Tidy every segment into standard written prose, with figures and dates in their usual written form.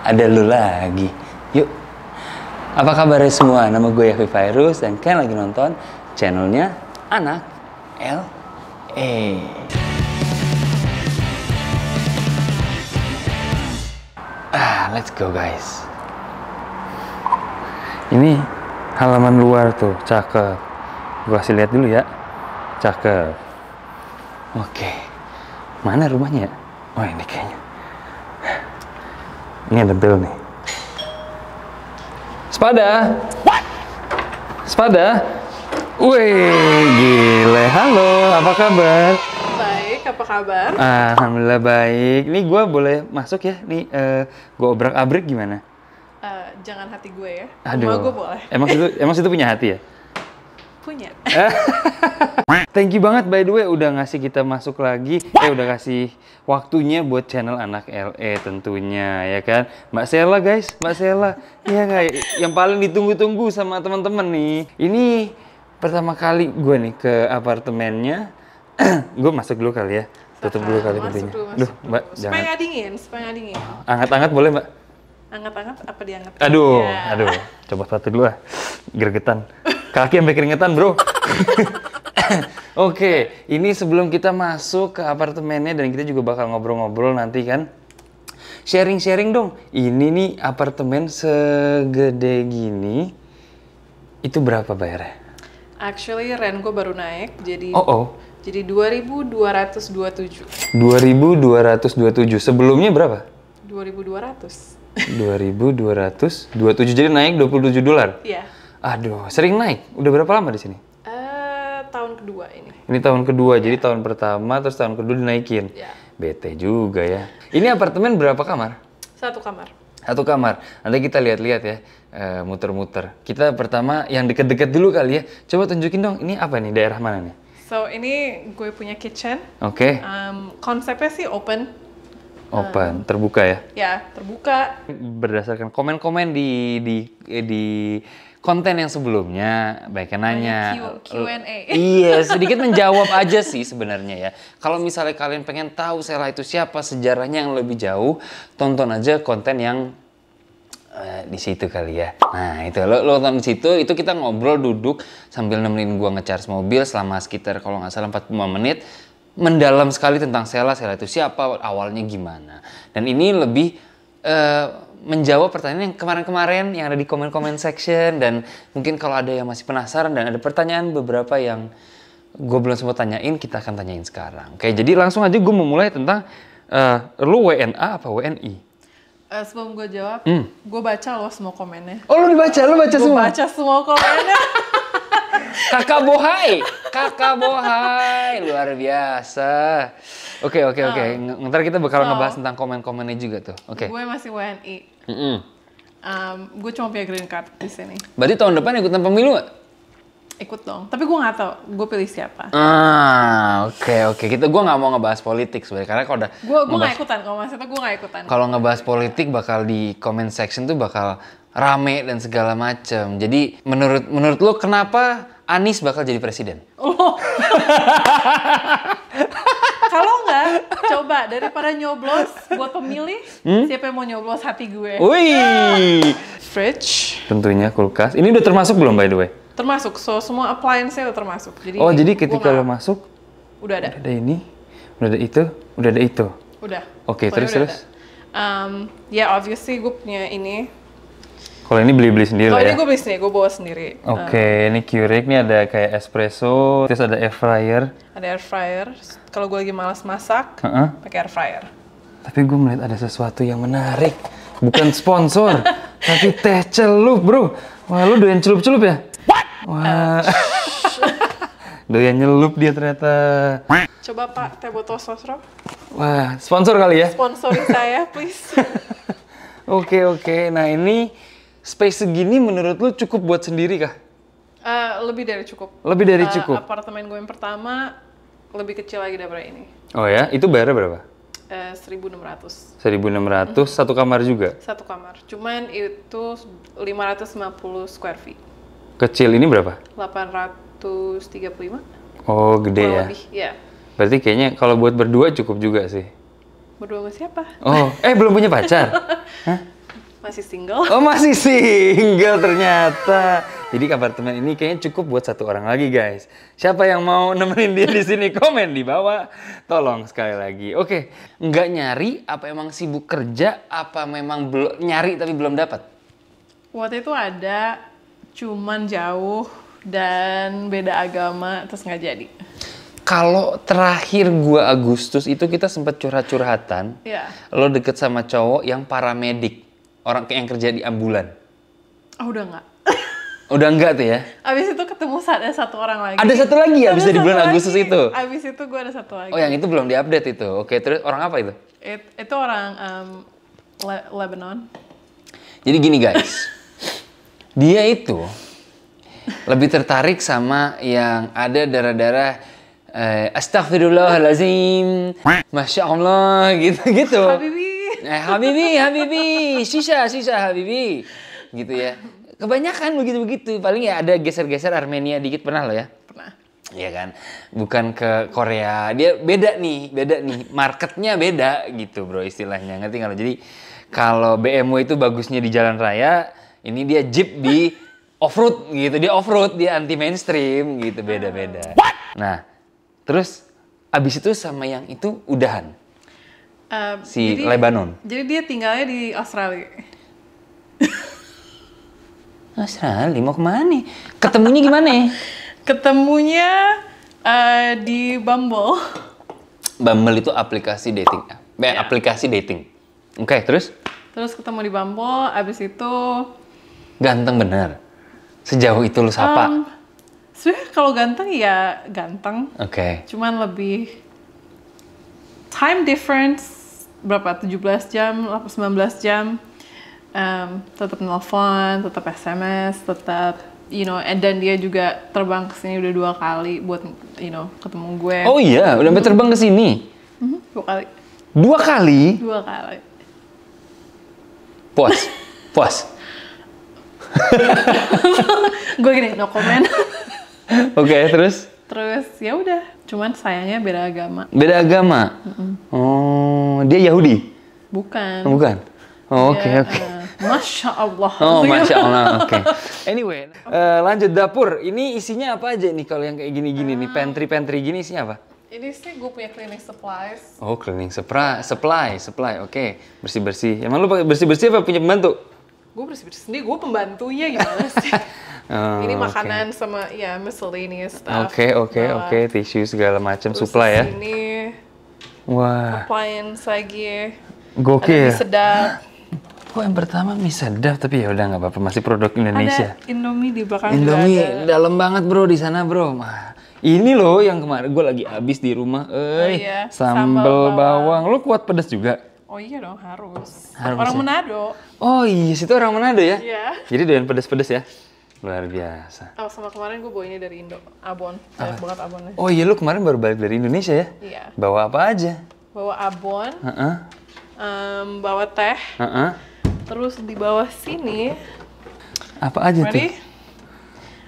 Ada lu lagi. Yuk. Apa kabarnya semua? Nama gue Yafi Virus dan kalian lagi nonton channelnya Anak LE. Let's go guys. Ini halaman luar tuh, cakep. Gue kasih lihat dulu ya. Cakep. Oke. Mana rumahnya? Oh ini kayaknya. Ini ada bel nih. Sepada. What? Sepada. Wih, gile. Halo, apa kabar? Baik, apa kabar? Alhamdulillah baik. Nih gue boleh masuk ya? Nih, gue obrak-abrik gimana? Jangan hati gue ya. Aduh. Rumah gue boleh. Emang situ punya hati ya? Punya. Thank you banget by the way udah ngasih kita masuk lagi. Udah kasih waktunya buat channel Anak LE tentunya ya kan. Mbak Sela guys, Mbak Sela. Iya nggak? Yang paling ditunggu-tunggu sama teman-teman nih. Ini pertama kali gue nih ke apartemennya. Gue masuk dulu kali ya. Tutup dulu kali pintunya. Duh, Mbak, supaya jangan. nggak dingin, supaya nggak dingin. Anget-anget boleh, Mbak? Anget-anget apa dianget? Aduh, Ya. aduh. Coba sepatu dulu ah. Gregetan. Kaki sampai keringetan, bro. Oke, ini sebelum kita masuk ke apartemennya dan kita juga bakal ngobrol-ngobrol nanti kan. Sharing-sharing dong. Ini nih apartemen segede gini. Itu berapa bayarnya? Actually, rent gue baru naik, jadi jadi 2.227. 2.227. Sebelumnya berapa? 2.200. 2.227, jadi naik $27. Iya. Aduh, sering naik. Udah berapa lama di sini? Tahun kedua ini. Ini tahun kedua, jadi tahun pertama terus tahun kedua dinaikin. Ya. Bete juga ya. Ini apartemen berapa kamar? Satu kamar. Satu kamar. Nanti kita lihat-lihat ya, muter-muter. Kita pertama yang deket-deket dulu kali ya. Coba tunjukin dong, ini apa nih, daerah mana nih? So, ini gue punya kitchen. Oke. Konsepnya sih open. Open, terbuka ya? Ya, terbuka. Berdasarkan komen-komen di konten yang sebelumnya, baiknya nanya. Q&A. Iya, sedikit menjawab aja sih sebenarnya ya. Kalau misalnya kalian pengen tahu Sela itu siapa, sejarahnya yang lebih jauh, tonton aja konten yang di situ kali ya. Nah itu lo tonton di situ, itu kita ngobrol duduk sambil nemenin gua ngecharge mobil selama sekitar kalau nggak salah 45 menit. Mendalam sekali tentang Sela itu siapa, awalnya gimana. Dan ini lebih menjawab pertanyaan yang kemarin-kemarin yang ada di komen-komen section. Dan mungkin kalau ada yang masih penasaran dan ada pertanyaan beberapa yang gue belum sempat tanyain, kita akan tanyain sekarang. Oke, jadi langsung aja gue memulai tentang lu WNA apa WNI? Sebelum gue jawab, gue baca loh semua komennya. Oh, lu baca semua? Gue baca semua komennya. Kakak Bohai, luar biasa. Oke. Ntar kita bakal ngebahas tentang komen-komennya juga tuh. Oke. Gue masih WNI. Gue cuma punya green card di sini. Berarti tahun depan ikutan pemilu nggak? Ikut dong. Tapi gue nggak tahu. Gue pilih siapa. Oke. Gue nggak mau ngebahas politik sebenarnya karena kalau udah. Gue nggak ikutan. Kalau maksudnya gue nggak ikutan. Kalau ngebahas politik bakal di comment section tuh bakal rame dan segala macem. Jadi menurut lo kenapa Anies bakal jadi presiden? Kalau nggak, coba daripada nyoblos buat pemilih, siapa yang mau nyoblos hati gue? Wih, Fridge. tentunya kulkas. Ini udah termasuk belum by the way? Termasuk, somua appliance-nya udah termasuk. Jadi jadi ketika lo masuk, udah ada. Udah ada ini, udah ada itu, udah ada itu. Udah. Oke, Pokoknya terus. Ya obviously gue punya ini. Kalau ini beli-beli sendiri Kalau lah ya? ini gue beli sendiri, gue bawa sendiri. Oke, ini Keurig, ini ada kayak espresso, terus ada air fryer. Ada air fryer. Kalau gue lagi malas masak, pakai air fryer. Tapi gue melihat ada sesuatu yang menarik. Bukan sponsor, tapi teh celup, bro. Wah, lu doyan celup-celup ya? Wah, doyan nyelup dia ternyata. Coba Pak, teh botol sosro. Wah, sponsor kali ya? Sponsori saya, please. Oke. Nah ini space segini menurut lu cukup buat sendiri kah? Lebih dari cukup. Lebih dari cukup? Apartemen gue yang pertama lebih kecil lagi daripada ini. Oh ya? Itu bayarnya berapa? 1.600. 1.600, satu kamar juga? Satu kamar. Cuman itu 550 square feet. Kecil ini berapa? 835. Oh, gede ya? Lebih, ya. Berarti kayaknya kalau buat berdua cukup juga sih. Berdua sama siapa? Oh, belum punya pacar? Hah? Masih single. Oh masih single ternyata. Jadi apartemen ini kayaknya cukup buat 1 orang lagi guys. Siapa yang mau nemenin dia di sini komen di bawah. Tolong sekali lagi. Oke, nggak nyari? Apa emang sibuk kerja? Apa memang belum nyari tapi belum dapat? Waktu itu ada, cuman jauh dan beda agama, terus nggak jadi. Kalau terakhir gua Agustus itu kita sempat curhat-curhatan. Iya. Lo deket sama cowok yang paramedik, orang yang kerja di ambulan. Oh, udah nggak. Udah enggak tuh ya? Abis itu ketemu ada 1 orang lagi. Ada 1 lagi ya, bisa di Ada bulan 1 Agustus lagi. itu? Abis itu gue ada 1 lagi. Oh yang itu belum diupdate itu. Oke, terus orang apa itu? Itu orang Lebanon. Jadi gini guys, dia itu lebih tertarik sama yang ada darah-darah astagfirullahalazim, masya Allah gitu-gitu. Habibi, sisa Habibi, gitu ya. Kebanyakan begitu-begitu. Paling ya ada geser-geser Armenia dikit, pernah lo ya? Pernah. Iya kan? Bukan ke Korea. Dia beda nih. Marketnya beda gitu bro istilahnya. Ngerti nggak lo? Jadi kalau BMW itu bagusnya di jalan raya, ini dia Jeep di off-road gitu. Dia off-road, dia anti mainstream gitu. Beda-beda. Nah, terus abis itu sama yang itu udahan. Lebanon. Jadi dia tinggalnya di Australia. Australia mau kemana nih? Ketemunya gimana? Ketemunya di Bumble. Bumble itu aplikasi dating. Aplikasi dating. Oke, terus? Terus ketemu di Bumble, abis itu... Ganteng bener? Sejauh itu lu sapa? Sebenernya kalau ganteng ya ganteng. Oke. Cuman lebih... Time difference, berapa? 17 jam, 19 jam. Tetap nelfon, tetap SMS, tetap, dan dia juga terbang ke sini udah 2 kali buat, ketemu gue. Oh iya, udah sampai terbang ke sini? 2 kali. 2 kali? 2 kali. Puas. Gue gini, no comment. Oke, terus? Terus ya udah, cuman sayangnya beda agama. Beda agama? Oh, dia Yahudi? Bukan. Bukan? Oh, oke. Masya Allah. Oh, Masya Allah, oke. Anyway, lanjut dapur. Ini isinya apa aja nih kalau yang kayak gini-gini nih? Pantry gini isinya apa? Ini sih gue punya cleaning supplies. Oh, cleaning supply, oke. Bersih-bersih. Emang lu pakai bersih-bersih apa punya pembantu? Gue bersih-bersih sendiri, gue pembantunya gimana sih? Ini makanan sama ya miscellaneous stuff. Oke. Tisu segala macam supply ya. Ini wah. appliance lagi. Gokil. Ada mie sedap. Oh, yang pertama mie sedap, tapi ya udah nggak apa-apa, masih produk Indonesia. Ada Indomie di belakang. Indomie juga ada. dalam banget bro di sana bro. Ini loh yang kemarin gue lagi habis di rumah. Iya, sambal bawang. Lo kuat pedas juga? Oh iya dong, harus. ya? Orang Manado. Oh iya, situ orang Manado ya? Iya. Jadi doyan pedas-pedas ya? Luar biasa. Oh, sama kemarin gue bawa ini dari Indo, Abon. Banyak banget Abonnya. Oh iya, lu kemarin baru balik dari Indonesia ya? Iya. Bawa apa aja? Bawa Abon, bawa teh, terus di bawah sini, apa aja ready? tuh?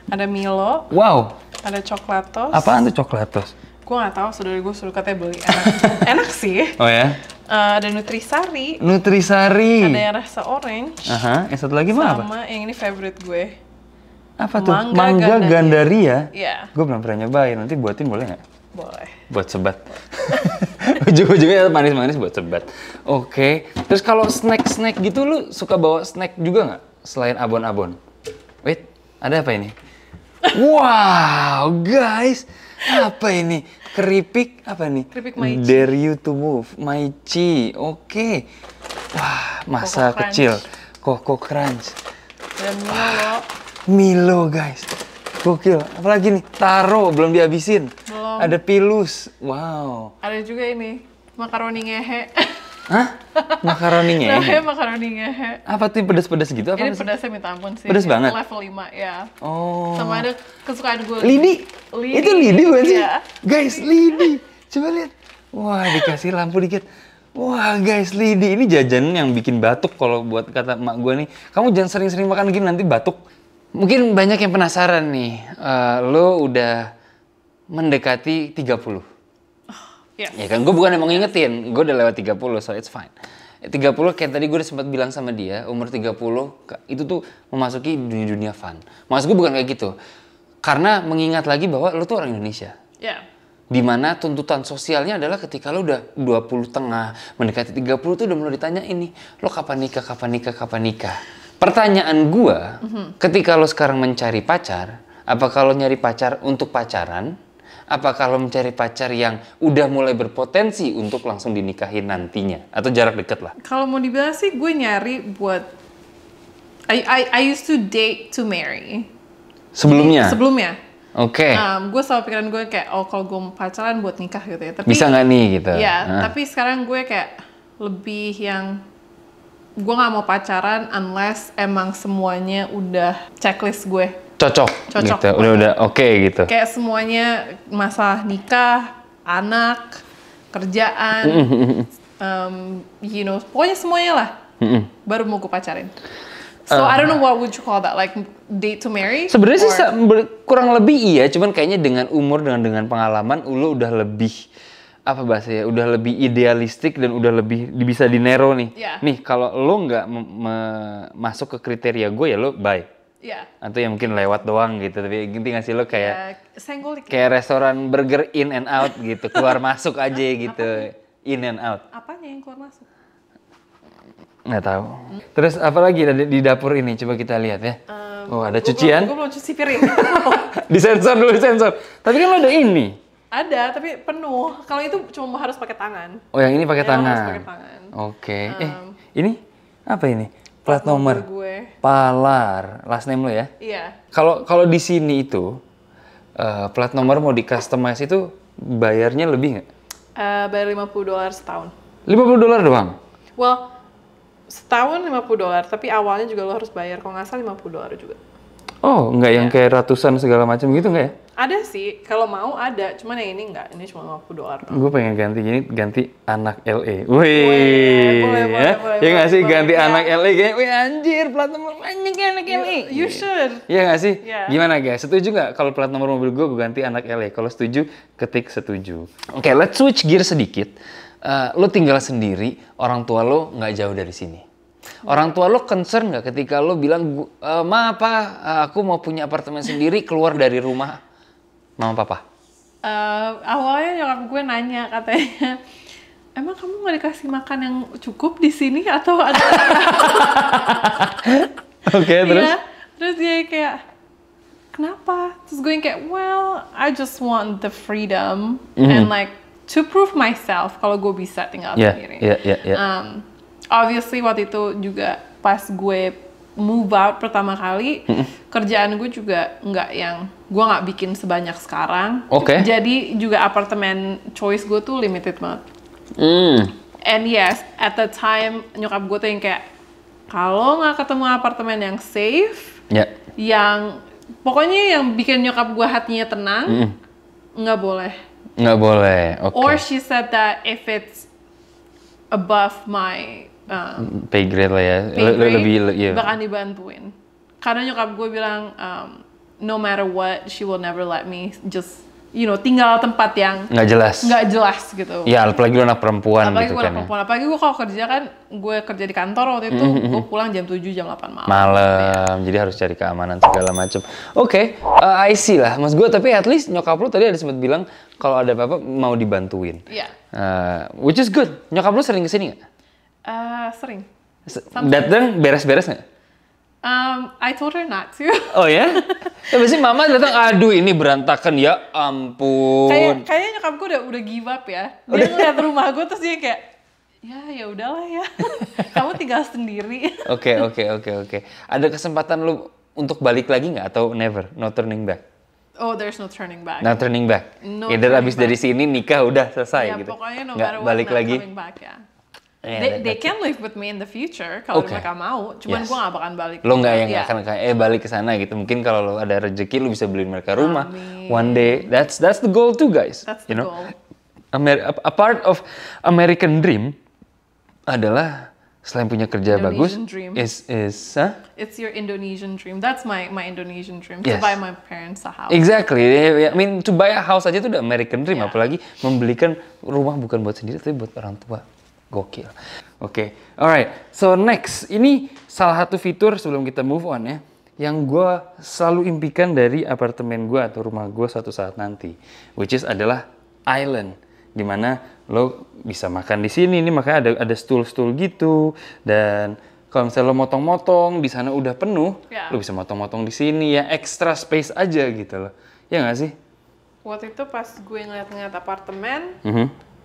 Ada Milo, Wow, ada coklatos. apaan tuh coklatos? Gue nggak tahu, saudara gue suruh katanya beli. Enak, enak sih. Oh ya? Ada Nutrisari, Nutrisari. ada yang rasa orange, Yang satu lagi mah apa? sama yang ini favorite gue. Apa tuh? Mangga Gandaria? Iya. Gue belum pernah nyobain, nanti buatin boleh nggak? Boleh. Buat sebat. Ujung-ujungnya manis-manis buat sebat. Oke. Terus kalau snack-snack gitu lu suka bawa snack juga nggak? Selain abon-abon? Wait, ada apa ini? Wow, guys. Apa ini? Keripik apa nih? Keripik Maichi. Dare you to move. Maichi. Oke. Wah, masa Coco kecil. Coco Crunch. Dan Milo. Milo, guys. Gokil. Apalagi nih? Taro, belum dihabisin. Belum. Ada pilus. Wow. Ada juga ini, makaroni ngehe. Hah? Makaroni Namanya ngehe? makaroni ngehe. Apa tuh yang pedas-pedas gitu? Apa Ini sih? pedasnya minta ampun sih. Pedas Ini banget? Level 5, ya. Oh. Sama ada kesukaan gue. Lidi? Itu lidi bukan sih? Iya. Guys, lidi. Coba lihat. Wah, dikasih lampu dikit. Wah, guys, lidi. Ini jajanan yang bikin batuk kalau buat kata emak gue nih. Kamu jangan sering-sering makan gini, nanti batuk. Mungkin banyak yang penasaran nih. Lo udah mendekati 30. Yes. Ya kan, gue bukan yang mau ngingetin. Gue udah lewat 30, so it's fine. 30 kayak tadi gue udah sempat bilang sama dia, umur 30 itu tuh memasuki dunia fun. Maksud gue bukan kayak gitu. Karena mengingat lagi bahwa lo tuh orang Indonesia. Yeah. Dimana tuntutan sosialnya adalah ketika lo udah 20 tengah, mendekati 30 tuh udah mulai ditanya ini, lo kapan nikah, kapan nikah, kapan nikah. Pertanyaan gue, ketika lo sekarang mencari pacar, apa kalau nyari pacar untuk pacaran? Apa kalau mencari pacar yang udah mulai berpotensi untuk langsung dinikahin nantinya? Atau jarak deket lah? Kalau mau dibilang sih gue nyari buat I used to date to marry. Sebelumnya? Sebelumnya. Oke. Gue selalu pikiran gue kayak, oh kalau gue mau pacaran buat nikah gitu ya. Tapi, bisa nggak nih gitu? Ya, tapi sekarang gue kayak lebih yang gue nggak mau pacaran unless emang semuanya udah checklist gue. Cocok gitu, udah oke gitu. Kayak semuanya masalah nikah, anak, kerjaan, pokoknya semuanya lah. Baru mau gue pacarin. So I don't know what would you call that, like date to marry? Sebenarnya sih kurang lebih iya, cuman kayaknya dengan umur dengan pengalaman, lu udah lebih apa bahasa ya, udah lebih idealistik dan udah lebih bisa dinero nih. Yeah. Nih kalau lo nggak masuk ke kriteria gue ya lo bye. Iya. Atau ya mungkin lewat doang gitu, tapi inti ngasih lo kayak senggol dikit. Kayak restoran burger in and out gitu, keluar masuk aja gitu, in and out. Apanya yang keluar masuk? Nggak tahu. Terus apa lagi di dapur ini, coba kita lihat ya. Oh ada cucian. Gue belum cuci piring. Disensor dulu, disensor. Tapi kan lo ada ini. Ada, tapi penuh. Kalau itu cuma harus pakai tangan. Oh yang ini pakai tangan. Harus pakai tangan. Oke. Ini apa ini? Plat nomor gue. Palar, last name lo ya? Iya. Kalau di sini itu plat nomor mau di customize itu bayarnya lebih nggak? Bayar $50 setahun. $50 doang? Well, setahun $50, tapi awalnya juga lo harus bayar. Kalau nggak salah $50 juga. Oh, nggak yang kayak ratusan segala macam gitu nggak ya? Ada sih, kalau mau ada, cuman yang ini nggak, ini cuma $50. Gue pengen ganti anak LA. Wih, boleh, ya nggak sih boleh, ganti ya. anak LA kayak, wih anjir plat nomor banyak anak LA. You should. Iya nggak sih? Yeah. Gimana guys? Setuju nggak kalau plat nomor mobil gue ganti anak LA? Kalau setuju, ketik setuju. Oke, let's switch gear sedikit. Lo tinggal sendiri, orang tua lo nggak jauh dari sini. Orang tua lo concern nggak ketika lo bilang, ma apa, aku mau punya apartemen sendiri, keluar dari rumah mama papa? Awalnya nyokap gue nanya katanya, emang kamu nggak dikasih makan yang cukup di sini atau ada? Oke, terus? Iya, terus dia kayak, kenapa? Terus gue yang kayak, well, I just want the freedom and like to prove myself kalau gue bisa tinggal sendiri. Iya. Obviously waktu itu juga pas gue move out pertama kali, kerjaan gue juga gue nggak bikin sebanyak sekarang. Oke. Jadi juga apartemen choice gue tuh limited banget. And yes, at the time nyokap gue tuh yang kayak, kalau nggak ketemu apartemen yang safe, yang pokoknya yang bikin nyokap gue hatinya tenang, nggak boleh. Nggak boleh. Okay. Or she said that if it's above my pay grade lah ya, lebih bahkan dibantuin. Karena nyokap gue bilang no matter what, she will never let me just tinggal tempat yang nggak jelas gitu. Ya apalagi lu anak perempuan apalagi gitu gue kan. Apalagi gue kalau kerja kan, gue kerja di kantor waktu itu, gue pulang jam 7 jam 8 malam. Jadi harus cari keamanan segala macam. Oke, I see lah, mas gue. Tapi at least nyokap lu tadi ada sempat bilang kalau ada apa-apa mau dibantuin. Iya. Which is good. Nyokap lu sering kesini nggak? Sering. Datang beres-beres nggak? I told her not to. Oh ya? Ya pasti mama datang, aduh ini berantakan ya ampun. Kayaknya nyokap gue udah give up ya. Dia ngeliat rumah gue terus dia kayak, ya udahlah ya. Kamu tinggal sendiri. Oke. Ada kesempatan lu untuk balik lagi nggak atau never? No turning back? Oh, there's no turning back. No turning back? No Either abis dari sini nikah udah selesai ya, gitu? Pokoknya no nggak matter what, balik lagi? coming back ya. They can live with me in the future kalau mereka mau, cuman gue gak bakalan balik. Lo nggak akan kayak balik ke sana gitu. Mungkin kalau lo ada rezeki lo bisa beliin mereka rumah. One day, that's the goal too guys. That's the goal. A part of American dream adalah selain punya kerja Indonesian bagus, dream. It's your Indonesian dream. That's my Indonesian dream. To buy my parents a house. Exactly. I mean to buy a house aja itu udah American dream. Apalagi membelikan rumah bukan buat sendiri tapi buat orang tua. Gokil. Oke, alright. So next, ini salah satu fitur sebelum kita move on ya, yang gue selalu impikan dari apartemen gue atau rumah gue suatu saat nanti, which is adalah island, dimana lo bisa makan di sini. Ini makanya ada stool-stool gitu, dan kalau misalnya lo motong-motong di sana udah penuh, lo bisa motong-motong di sini ya, extra space aja gitu loh. Ya nggak sih? Waktu itu pas gue ngeliat-ngeliat apartemen,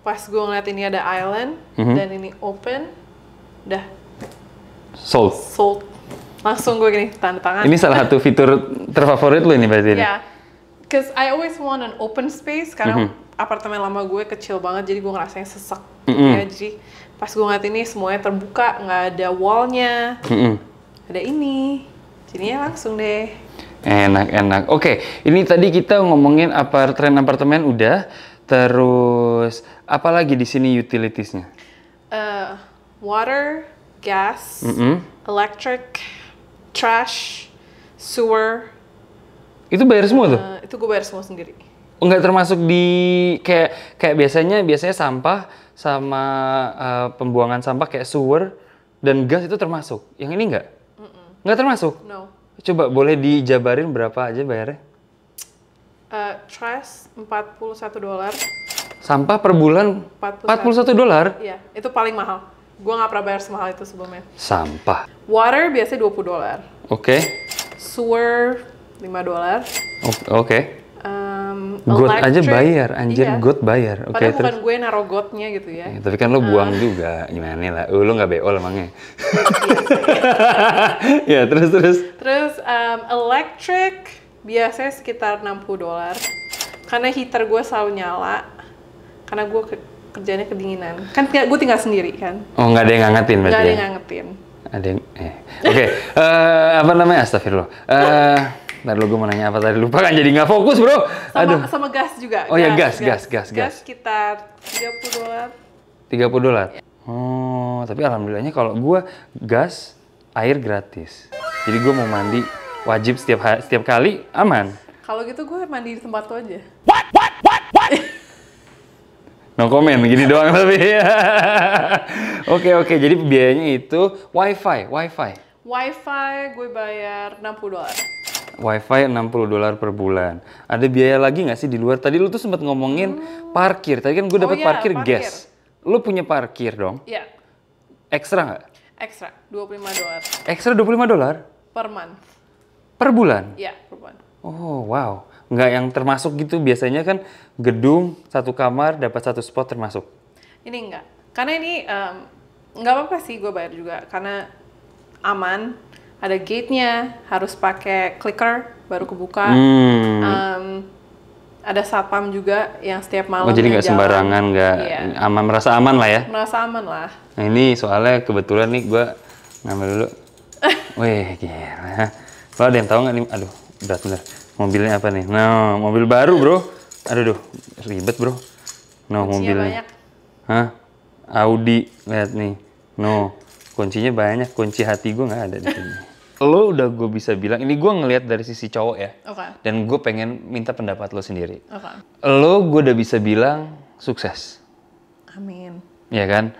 pas gue ngeliat ini ada island dan ini open, udah sold. Langsung gue gini tanda tangan. Ini salah satu fitur terfavorit lo ini berarti? Yeah, cause I always want an open space karena apartemen lama gue kecil banget, jadi gue ngerasanya sesek. Ya, jadi pas gue ngeliat ini semuanya terbuka, nggak ada wallnya, ada ini, jadinya langsung deh. Enak. Oke, ini tadi kita ngomongin tren apartemen udah. Terus apa lagi di sini utilitiesnya? Water, gas, electric, trash, sewer. Itu bayar semua tuh? Itu gue bayar semua sendiri. Nggak termasuk di kayak biasanya sampah sama pembuangan sampah kayak sewer dan gas itu termasuk. Yang ini nggak? Nggak termasuk? No. Coba boleh dijabarin berapa aja bayarnya? Trash $41. Sampah per bulan $41? Iya, itu paling mahal. Gue nggak pernah bayar semahal itu sebelumnya. Sampah. Water biasanya $20. Oke. Sewer $5. Oke. Got aja bayar, anjir, iya. got bayar. Oke, Padahal terus. bukan gue naruh gotnya gitu ya. Tapi kan lo buang juga, gimana lah? Lo nggak beol emangnya? Ya, terus. Terus electric biasanya sekitar $60. Karena heater gue selalu nyala. Karena gue kerjanya kedinginan. Kan gue tinggal sendiri kan. Oh, nggak ada yang ngangetin berarti? Nggak ada ya? yang ngangetin. Ada yang, Oke, apa namanya? Astagfirullah. Ntar lu gue mau nanya apa tadi, lupa kan jadi nggak fokus bro. Sama gas juga. Oh ya gas. Gas sekitar $30. $30? Oh, tapi alhamdulillahnya kalau gue gas, air gratis. Jadi gue mau mandi wajib setiap kali aman. Kalau gitu gue mandi di tempat lo aja. No comment, gini doang tapi. Oke, jadi biayanya itu wifi. Wifi gue bayar $60. Wifi $60 per bulan. Ada biaya lagi nggak sih di luar? Tadi lu tuh sempat ngomongin parkir. Tadi kan gue dapat parkir gas. Lu punya parkir dong? Iya. Ekstra nggak? Ekstra, $25. Ekstra $25? Per month. Per bulan? Iya, per bulan. Oh, wow. Nggak yang termasuk gitu. Biasanya kan gedung, satu kamar, dapat satu spot termasuk. Ini enggak. Karena ini nggak apa-apa sih gue bayar juga. Karena aman. Ada gate-nya, harus pakai clicker baru kebuka. Ada satpam juga yang setiap malam. Oh, jadi nggak sembarangan, nggak aman, merasa aman lah ya? Merasa aman lah. Nah ini soalnya kebetulan nih gue ngambil dulu. Wih, gila. Lo ada yang tahu nggak nih? Aduh, berat bener. Mobilnya apa nih? Nah, mobil baru bro. Aduh, ribet bro. No, mobilnya. Banyak. Hah? Audi, lihat nih. No, kuncinya banyak. Kunci hati gue nggak ada di sini. Lo udah gue bisa bilang, ini gue ngelihat dari sisi cowok ya. Oke. Dan gue pengen minta pendapat lo sendiri. Oke. Lo gue udah bisa bilang sukses. Amin. Ya kan?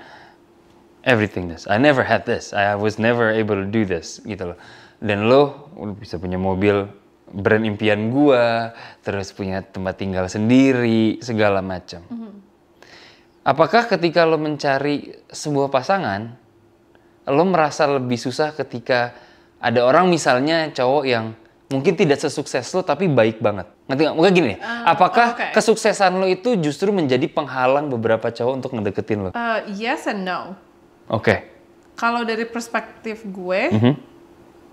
Everything this. I never had this. I was never able to do this gitu loh. Dan lo udah bisa punya mobil brand impian gua, terus punya tempat tinggal sendiri, segala macam. Apakah ketika lo mencari sebuah pasangan, lo merasa lebih susah ketika ada orang misalnya cowok yang mungkin tidak sesukses lo tapi baik banget? Ngerti nggak? Mungkin gini, apakah kesuksesan lo itu justru menjadi penghalang beberapa cowok untuk ngedeketin lo? Yes and no. Oke. Kalau dari perspektif gue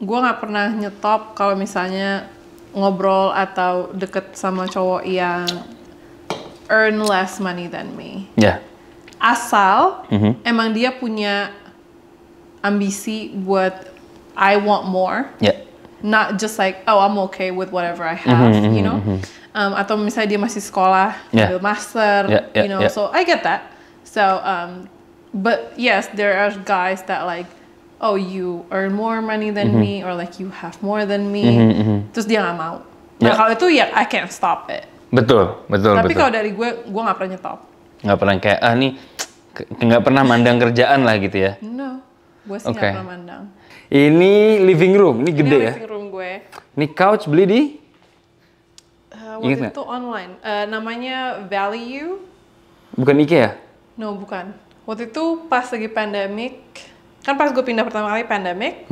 nggak pernah nyetop kalau misalnya ngobrol atau deket sama cowok yang earn less money than me. Ya. Asal emang dia punya ambisi buat I want more. Ya. Not just like, oh I'm okay with whatever I have, you know. Atau misalnya dia masih sekolah, ambil master, you know. So I get that. So, but yes, there are guys that like, oh you earn more money than me, or like you have more than me. Terus dia nggak mau. Nah kalau itu ya I can't stop it. Betul. Tapi kalau dari gue nggak pernah nyetop. Nggak pernah kayak nih Nggak pernah mandang kerjaan lah gitu ya. No, gue sih Oke. nggak pernah mandang. Ini living room, ini gede Ini ya. living room gue. Ini couch beli di? Ingat Waktu nggak? itu online. Namanya Value. Bukan IKEA? No, bukan. Waktu itu pas lagi pandemic, kan pas gue pindah pertama kali pandemic,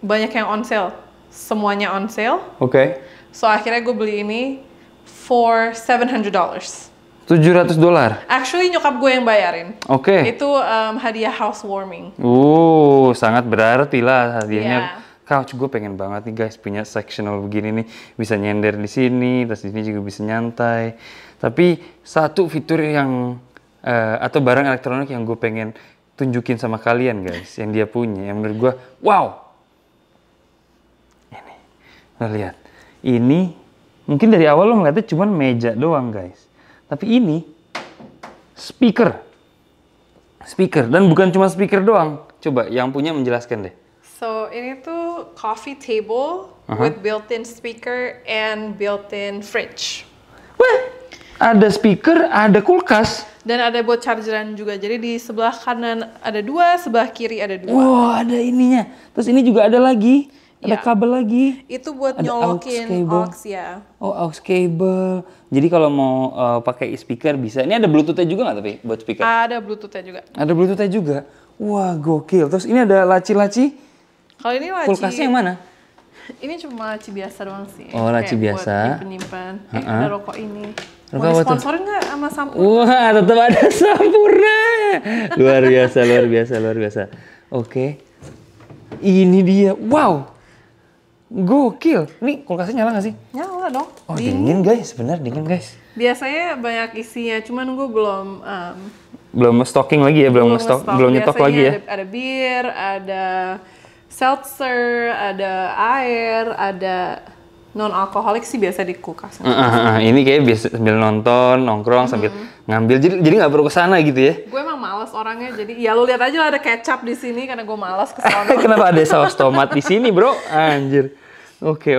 banyak yang on sale. Semuanya on sale. Oke. So akhirnya gue beli ini for $700. $700. Actually nyokap gue yang bayarin. Oke. Itu hadiah housewarming. Sangat berarti lah hadiahnya. Iya. Couch gue pengen banget nih guys punya sectional begini nih, bisa nyender di sini, terus di sini juga bisa nyantai. Tapi satu fitur yang atau barang elektronik yang gue pengen tunjukin sama kalian guys, yang dia punya, yang menurut gue wow. Ini, lo lihat. Ini mungkin dari awal lo ngeliatnya cuma meja doang guys, tapi ini speaker dan bukan cuma speaker doang. Coba yang punya menjelaskan deh. So ini tuh coffee table with built-in speaker and built-in fridge. Wah, ada speaker, ada kulkas. Dan ada buat chargeran juga. Jadi di sebelah kanan ada 2, sebelah kiri ada 2. Wow, ada ininya. Terus ini juga ada lagi. Ada Iya. kabel lagi. Itu buat Ada nyolokin aux cable. aux ya. Oh, aux cable. Jadi kalau mau pakai speaker bisa. Ini ada Bluetooth-nya juga nggak tapi buat speaker? Ada Bluetooth-nya juga. Ada Bluetooth-nya juga. Wah, gokil. Terus ini ada laci-laci. Kalau ini laci. Kulkasnya yang mana? Ini cuma laci biasa doang sih. Oh, laci Kayak biasa. Buat nyimpen. Ada rokok ini. Rokok Mau apa tuh? disponsorin nggak sama Sampurna? Wah, tetap ada Sampurna. Luar biasa. Oke. Ini dia. Wow. Gokil. Ini kulkasnya nyala nggak sih? Nyala dong. Oh, dingin guys. Bener dingin guys. Biasanya banyak isinya, cuman gue belum Belum stocking lagi ya, belum nyetok Biasanya lagi ya. Ada bir, ada seltzer, ada air, ada non-alkoholik sih biasa di kulkas. Ini kayak biasa sambil nonton, nongkrong sambil ngambil. Jadi nggak perlu kesana gitu ya. Gue emang males orangnya, jadi ya lu lihat aja lah ada kecap di sini karena gue males ke sana. Kenapa ada saus tomat di sini, bro? Anjir. Oke,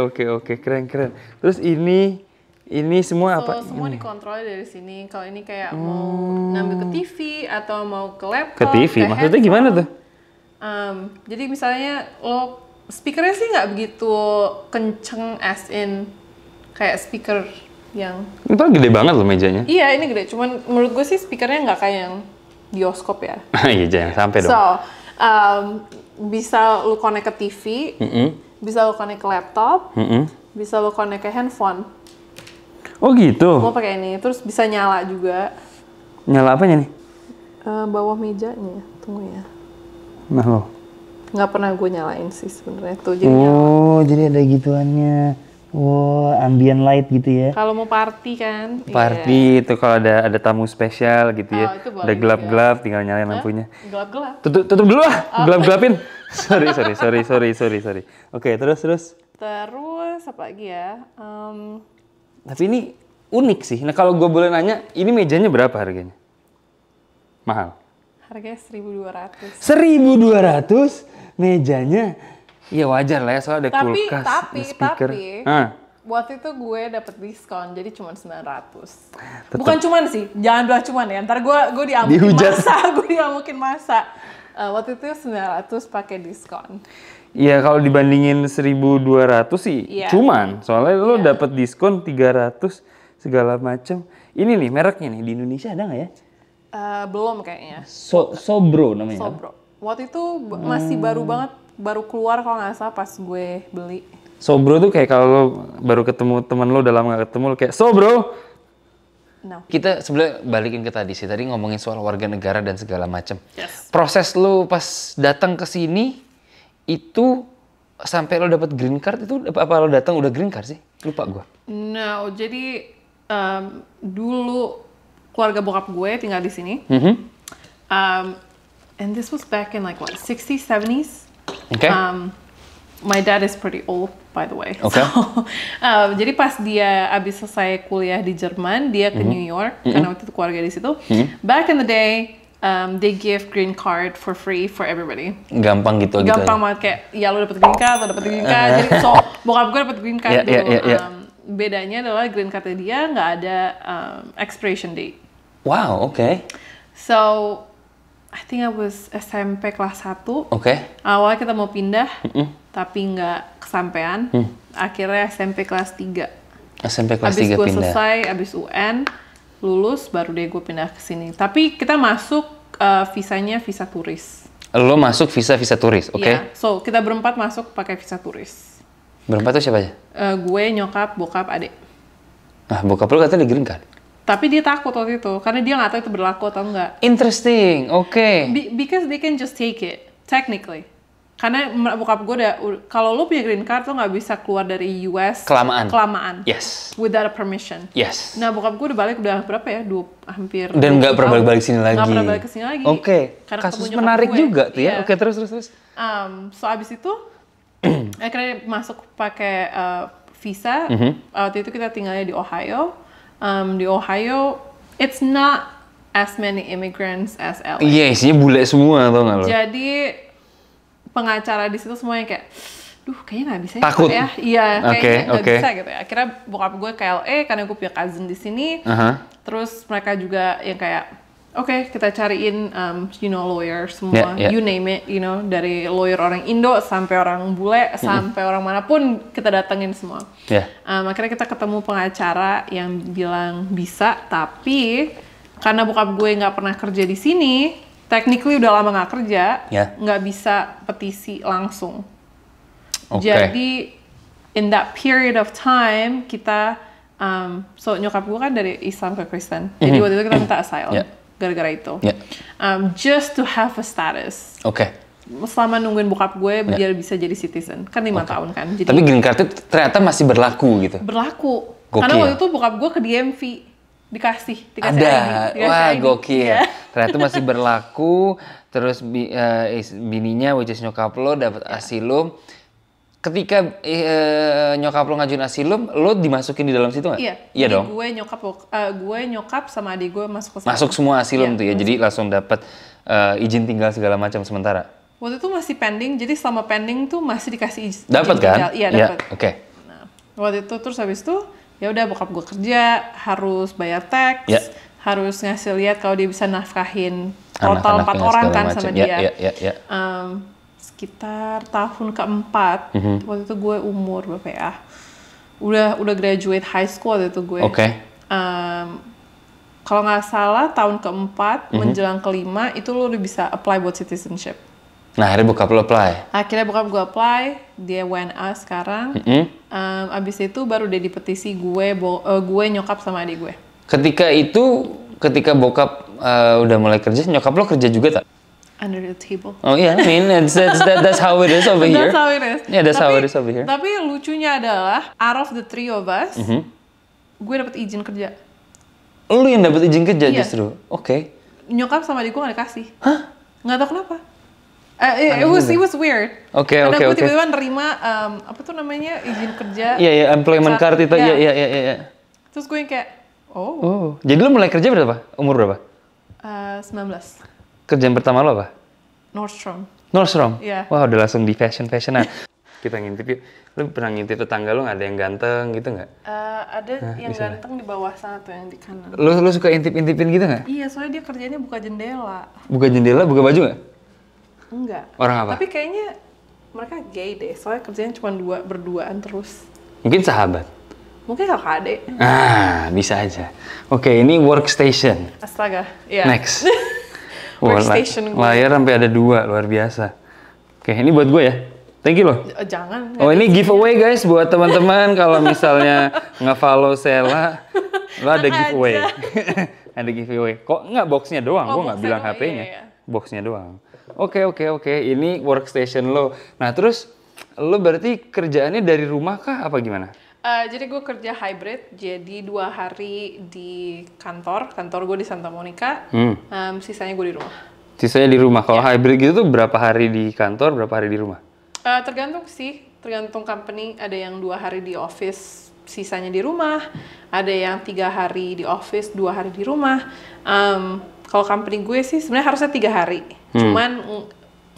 keren. Terus ini semua apa? Semua dikontrol dari sini. Kalau ini kayak mau ngambil ke TV atau mau ke laptop. Ke TV? Maksudnya gimana tuh? Jadi misalnya lo speakernya sih nggak begitu kenceng as in kayak speaker yang Ini tuh gede banget loh mejanya. iya ini gede, cuman menurut gue sih speakernya nggak kayak yang bioskop ya. Iya, jangan sampai dong. So bisa lo connect ke TV, bisa lo connect ke laptop, bisa lo connect ke handphone. Oh gitu. Mau pakai ini, terus bisa nyala juga. Nyala apanya nih? Bawah mejanya, tunggu ya. Nah lo. Nggak pernah gue nyalain sih sebenarnya tuh, jadi nyala. Jadi ada gituannya. Wow, ambient light gitu ya. Kalau mau party kan, Party itu kalau ada tamu spesial gitu ya. itu boleh Udah gelap-gelap tinggal nyalain lampunya. gelap-gelap. Tutup dulu ah. Gelap-gelapin. Sorry. Oke, terus. Terus apa lagi ya? Tapi ini unik sih. Nah, kalau gue boleh nanya, ini mejanya berapa harganya? Mahal. Harganya 1.200. 1.200 mejanya. Iya wajar lah ya, soalnya ada kulkas, Tapi speaker. waktu itu gue dapet diskon, jadi cuma 900. Bukan cuman sih, jangan bilang cuman ya. Ntar gue diamukin masa. Waktu itu 900 pakai diskon. Iya, kalau dibandingin 1.200 sih Iya. cuman. Soalnya lo dapet diskon 300 segala macam. Ini nih mereknya nih, di Indonesia ada nggak ya? Belum kayaknya. Sobro namanya. Sobro. Waktu itu masih baru banget, baru keluar kalau nggak salah pas gue beli. Sobro tuh kayak kalau lo baru ketemu teman lo udah lama gak ketemu lo kayak Sobro. No. Kita sebenarnya balikin ke tadi sih. Tadi ngomongin soal warga negara dan segala macam. Yes. Proses lo pas datang ke sini itu sampai lo dapat green card itu apa lo datang udah green card sih? Lupa gua. No, jadi dulu keluarga bokap gue tinggal di sini. And this was back in like what, 60s, 70s? Oke. My dad is pretty old, by the way. Okay. So, jadi pas dia abis selesai kuliah di Jerman, dia ke New York karena waktu itu keluarga di situ. Back in the day, they give green card for free for everybody. Gampang gitu. Gampang banget kayak, ya lo dapet green card, lo dapet green card. Jadi so bokap gue dapet green card dulu. Bedanya adalah green cardnya dia nggak ada expiration date. Wow, oke. So, I think I was SMP kelas 1. Oke. Awalnya kita mau pindah, tapi nggak kesampean. Akhirnya SMP kelas 3. SMP kelas Abis 3 gue pindah. selesai, abis UN, lulus, baru deh gue pindah ke sini. Tapi kita masuk visanya visa turis. Lo masuk visa turis, oke? Iya, so kita berempat masuk pakai visa turis. Berempat tuh siapa aja? Gue, nyokap, bokap, adik. Nah, bokap lo katanya di green card. Tapi dia takut waktu itu, karena dia nggak tahu itu berlaku atau enggak. Interesting, oke. Because they can just take it, technically. Karena bokap gue kalau lo punya green card, lo nggak bisa keluar dari US kelamaan. Yes. Without a permission. Yes. Nah, bokap gue udah balik udah berapa ya? Hampir. Dan nggak pernah balik sini lagi. Nggak pernah balik ke sini lagi. Oke. Karena Kasus ketemu nyokap menarik gue. juga tuh ya. Iya. Oke, terus. So abis itu, akhirnya masuk pakai visa. Waktu itu kita tinggalnya di Ohio. Di Ohio, it's not as many immigrants as LA. Iya, isinya bule semua tau nggak lo? Jadi pengacara di situ semuanya kayak, kayaknya nggak bisa ya, Takut. Pak, ya. Iya, kayaknya nggak Oke. bisa gitu ya. Akhirnya bokap gue ke LA karena gue punya cousin di sini. Terus mereka juga yang kayak, oke, kita cariin, lawyer semua, Yeah. you name it, dari lawyer orang Indo sampai orang bule, sampai orang manapun kita datengin semua. Yeah. Akhirnya kita ketemu pengacara yang bilang bisa, tapi karena bokap gue nggak pernah kerja di sini, technically udah lama nggak kerja, nggak bisa petisi langsung. Jadi in that period of time kita, so nyokap gue kan dari Islam ke Kristen, jadi waktu itu kita minta asylum. Gara-gara itu. Just to have a status. Oke. Selama nungguin bokap gue biar bisa jadi citizen. Kan 5 tahun kan. Jadi, tapi green card itu ternyata masih berlaku gitu? Berlaku. Gokil. Karena waktu itu bokap gue ke DMV. Dikasih Ada. ID. Wah, ID. gokil. Yeah. Ternyata masih berlaku. Terus bininya, which is nyokap lo, dapat asilum. Ketika nyokap lo ngajuin asilum, lo dimasukin di dalam situ nggak? Iya. Iya Jadi dong. gue nyokap sama adik gue masuk ke sana. Masuk semua asilum tuh ya. Jadi langsung dapat izin tinggal segala macam sementara. Waktu itu masih pending. Jadi selama pending tuh masih dikasih izin Dapat kan? tinggal. Iya, dapat. Oke. Nah, waktu itu terus habis itu ya udah bokap gue kerja, harus bayar tax, harus ngasih lihat kalau dia bisa nafkahin total 4 orang kan sama dia. Iya. Sekitar tahun keempat, waktu itu gue umur berapa ya? Udah graduate high school waktu itu gue. Oke. Kalau nggak salah tahun keempat menjelang kelima itu lo udah bisa apply buat citizenship. Nah, akhirnya bokap lo apply. Akhirnya bokap gue apply, dia WNA sekarang. Abis itu baru dia dipetisi gue nyokap sama adik gue. Ketika bokap udah mulai kerja, nyokap lo kerja juga tak? Under the table. Oh iya, I mean that's how it is over here. That's how it is. Yeah, that's how it is over here. Tapi lucunya adalah out of the 3 of us, gue dapet izin kerja. Lu yang dapet izin kerja Iya. justru? Oke. Nyokap sama adik gue gak dikasih. Hah? Nggak tahu kenapa. It was weird. Oke. Karena gue tiba-tiba nerima apa tuh namanya izin kerja. Iya, employment card itu. Iya. Terus gue yang kayak, Oh, jadi lu mulai kerja berapa? Umur berapa? 19. Kerjaan pertama lo apa? Nordstrom? Iya. Wah, udah langsung di fashion-fashionan. Kita ngintip yuk. Lu pernah ngintip tetangga lu nggak ada yang ganteng gitu nggak? Ada yang ganteng di bawah sana tuh yang di kanan. Lu suka intip-intipin gitu nggak? Iya, soalnya dia kerjanya buka jendela. Buka jendela, buka baju nggak? Enggak. Orang apa? Tapi kayaknya mereka gay deh, soalnya kerjanya cuma berduaan terus. Mungkin sahabat. Mungkin kakak adik. Bisa aja. Oke, ini workstation. Astaga, iya. Next. Workstation gue. Layar sampai ada 2, luar biasa. Oke, ini buat gue ya. Thank you loh. Jangan. Oh, ini giveaway guys buat teman-teman kalau misalnya nge-follow Sela, lo ada giveaway. Ada giveaway. Kok nggak boxnya doang? Gue nggak bilang HP-nya. Iya. Boxnya doang. Oke. Ini workstation lo. Nah, terus lo berarti kerjaannya dari rumah kah apa gimana? Jadi gue kerja hybrid, jadi 2 hari di kantor gue di Santa Monica, sisanya gue di rumah. Sisanya di rumah. Kalau hybrid gitu tuh berapa hari di kantor, berapa hari di rumah? Tergantung company. Ada yang 2 hari di office, sisanya di rumah. Ada yang 3 hari di office, 2 hari di rumah. Kalau company gue sih sebenarnya harusnya 3 hari, cuman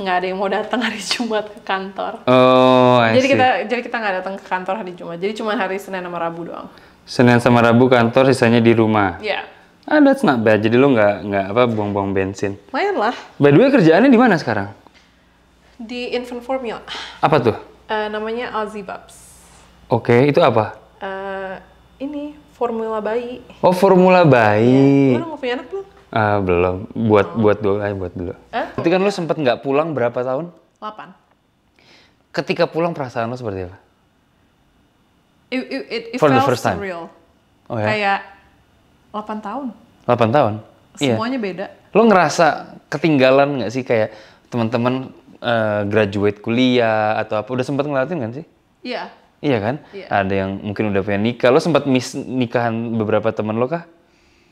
nggak ada yang mau datang hari Jumat ke kantor. Oh, I see. Jadi kita nggak datang ke kantor hari Jumat. Jadi cuma hari Senin sama Rabu doang. Senin sama Rabu kantor, sisanya di rumah. Iya. That's not bad. Jadi lo nggak apa buang-buang bensin. Lumayan lah. By the way, kerjaannya di mana sekarang? Di infant formula. Apa tuh? Namanya Aussie Babs. Oke, itu apa? Ini formula bayi. Oh, formula bayi. Lu nggak punya anak belum? Belum. Buat dulu. Berarti kan lo sempet nggak pulang berapa tahun? 8. Ketika pulang perasaan lo seperti apa? It For the felt first time? surreal. Oh ya? Kayak 8 tahun. 8 tahun? Iya. Semuanya beda. Lo ngerasa ketinggalan nggak sih kayak teman-teman graduate kuliah atau apa? Udah sempat ngeliatin kan sih? Iya. Iya kan? Iya. Ada yang mungkin udah punya nikah. Lo sempat miss nikahan beberapa teman lo kah?